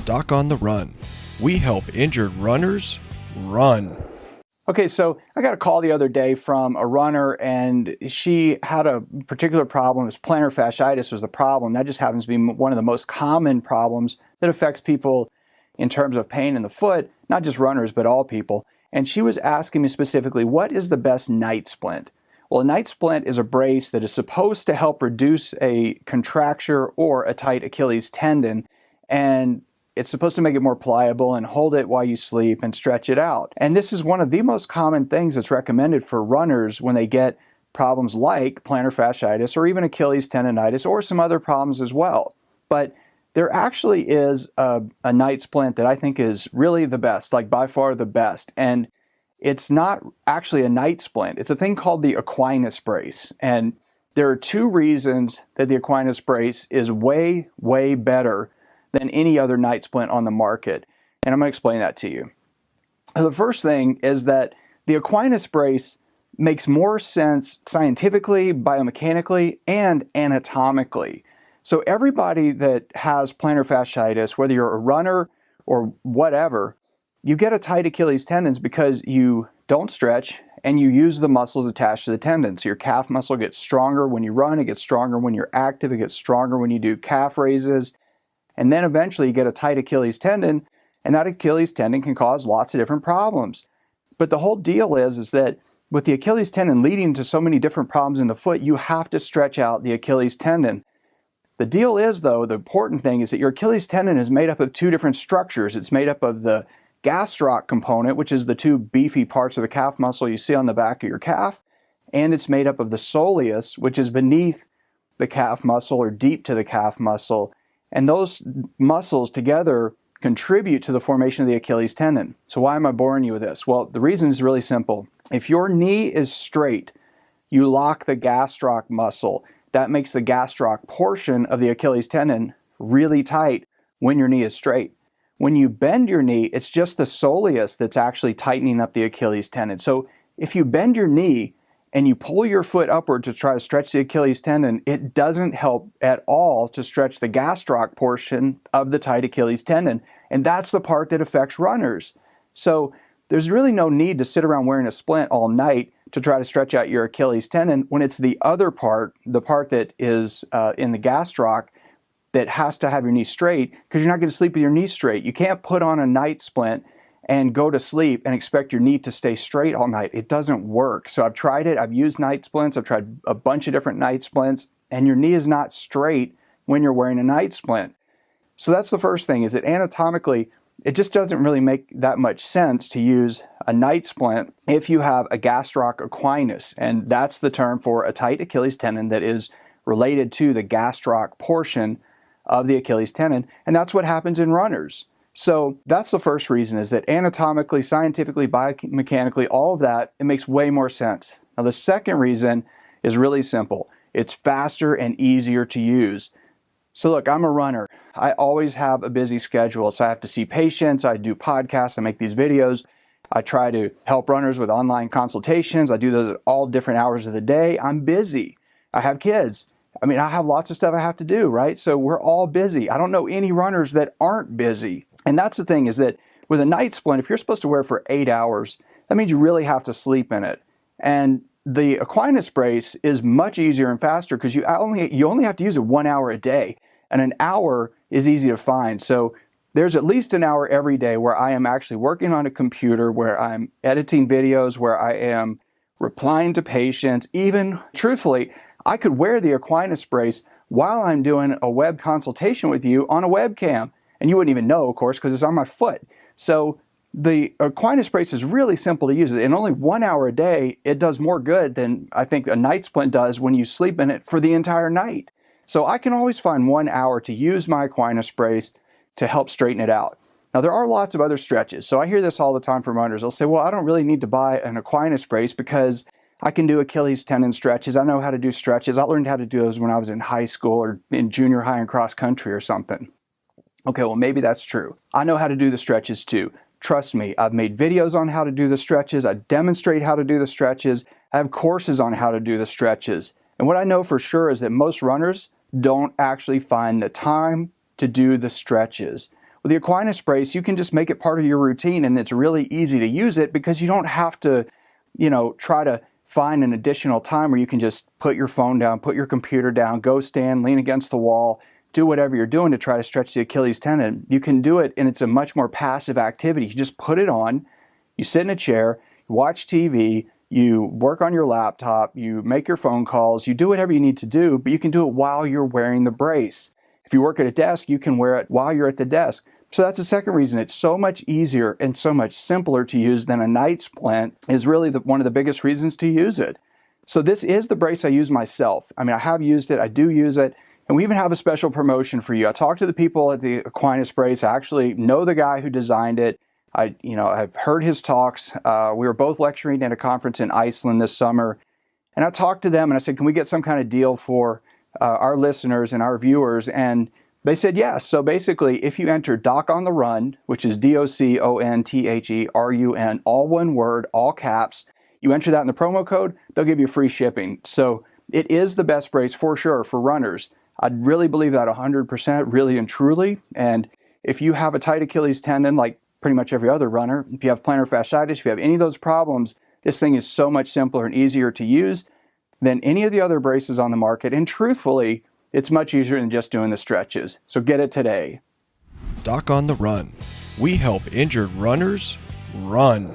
Doc on the Run. We help injured runners run. Okay, so I got a call the other day from a runner, and she had a particular problem. It was plantar fasciitis was the problem. That just happens to be one of the most common problems that affects people in terms of pain in the foot, not just runners, but all people. And she was asking me specifically, what is the best night splint? Well, a night splint is a brace that is supposed to help reduce a contracture or a tight Achilles tendon, and it's supposed to make it more pliable and hold it while you sleep and stretch it out. And this is one of the most common things that's recommended for runners when they get problems like plantar fasciitis or even Achilles tendonitis or some other problems as well. But there actually is a night splint that I think is really the best, like by far the best. And it's not actually a night splint. It's a thing called the Equinus Brace. And there are two reasons that the Equinus Brace is way, way better than any other night splint on the market. And I'm going to explain that to you. The first thing is that the Equinus Brace makes more sense scientifically, biomechanically, and anatomically. So everybody that has plantar fasciitis, whether you're a runner or whatever, you get a tight Achilles tendons because you don't stretch and you use the muscles attached to the tendon. So your calf muscle gets stronger when you run, it gets stronger when you're active, it gets stronger when you do calf raises. And then eventually you get a tight Achilles tendon, and that Achilles tendon can cause lots of different problems. But the whole deal is that with the Achilles tendon leading to so many different problems in the foot, you have to stretch out the Achilles tendon. The deal is, though, the important thing is that your Achilles tendon is made up of two different structures. It's made up of the gastroc component, which is the two beefy parts of the calf muscle you see on the back of your calf, and it's made up of the soleus, which is beneath the calf muscle or deep to the calf muscle. And those muscles together contribute to the formation of the Achilles tendon. So why am I boring you with this? Well, the reason is really simple. If your knee is straight, you lock the gastroc muscle. That makes the gastroc portion of the Achilles tendon really tight when your knee is straight. When you bend your knee, it's just the soleus that's actually tightening up the Achilles tendon. So if you bend your knee and you pull your foot upward to try to stretch the Achilles tendon, it doesn't help at all to stretch the gastroc portion of the tight Achilles tendon. And that's the part that affects runners. So there's really no need to sit around wearing a splint all night to try to stretch out your Achilles tendon when it's the other part, the part that is in the gastroc, that has to have your knee straight, because you're not going to sleep with your knee straight. You can't put on a night splint and go to sleep and expect your knee to stay straight all night. It doesn't work. So I've tried it. I've used night splints. I've tried a bunch of different night splints, and your knee is not straight when you're wearing a night splint. So that's the first thing, is that anatomically, it just doesn't really make that much sense to use a night splint if you have a gastroc equinus, and that's the term for a tight Achilles tendon that is related to the gastroc portion of the Achilles tendon, and that's what happens in runners. So that's the first reason, is that anatomically, scientifically, biomechanically, all of that, it makes way more sense. Now the second reason is really simple. It's faster and easier to use. So look, I'm a runner. I always have a busy schedule. So I have to see patients, I do podcasts, I make these videos. I try to help runners with online consultations. I do those at all different hours of the day. I'm busy. I have kids. I have lots of stuff I have to do, right? So we're all busy. I don't know any runners that aren't busy. And that's the thing, is that with a night splint, if you're supposed to wear it for 8 hours, that means you really have to sleep in it. And the Equinus Brace is much easier and faster because you only have to use it 1 hour a day. And an hour is easy to find. So there's at least an hour every day where I am actually working on a computer, where I'm editing videos, where I am replying to patients. Even, truthfully, I could wear the Equinus Brace while I'm doing a web consultation with you on a webcam. And you wouldn't even know, of course, because it's on my foot. So the Equinus Brace is really simple to use. In only 1 hour a day, it does more good than I think a night splint does when you sleep in it for the entire night. So I can always find 1 hour to use my Equinus Brace to help straighten it out. Now there are lots of other stretches. So I hear this all the time from runners. They'll say, well, I don't really need to buy an Equinus Brace because I can do Achilles tendon stretches. I know how to do stretches. I learned how to do those when I was in high school or in junior high and cross country or something. Okay, well, maybe that's true. I know how to do the stretches too. Trust me, I've made videos on how to do the stretches. I demonstrate how to do the stretches. I have courses on how to do the stretches. And what I know for sure is that most runners don't actually find the time to do the stretches. With the Equinus Brace, you can just make it part of your routine, and it's really easy to use it because you don't have to, try to find an additional time where you can just put your phone down, put your computer down, go stand, lean against the wall, do whatever you're doing to try to stretch the Achilles tendon. You can do it, and it's a much more passive activity. You just put it on, you sit in a chair, you watch TV, you work on your laptop, you make your phone calls, you do whatever you need to do, but you can do it while you're wearing the brace. If you work at a desk, you can wear it while you're at the desk. So that's the second reason. It's so much easier and so much simpler to use than a night splint is really one of the biggest reasons to use it. So this is the brace I use myself. I have used it, I do use it, and we even have a special promotion for you. I talked to the people at the Equinus Brace. I actually know the guy who designed it. I've heard his talks. We were both lecturing at a conference in Iceland this summer, and I talked to them and I said, can we get some kind of deal for our listeners and our viewers? And they said yes. So basically, if you enter Doc on the Run, which is DOCONTHERUN, all one word, all caps, you enter that in the promo code, they'll give you free shipping. So it is the best brace for sure for runners. I really believe that 100%, really and truly. And if you have a tight Achilles tendon, like pretty much every other runner, if you have plantar fasciitis, if you have any of those problems, this thing is so much simpler and easier to use than any of the other braces on the market. And truthfully, it's much easier than just doing the stretches. So get it today. Doc on the Run. We help injured runners run.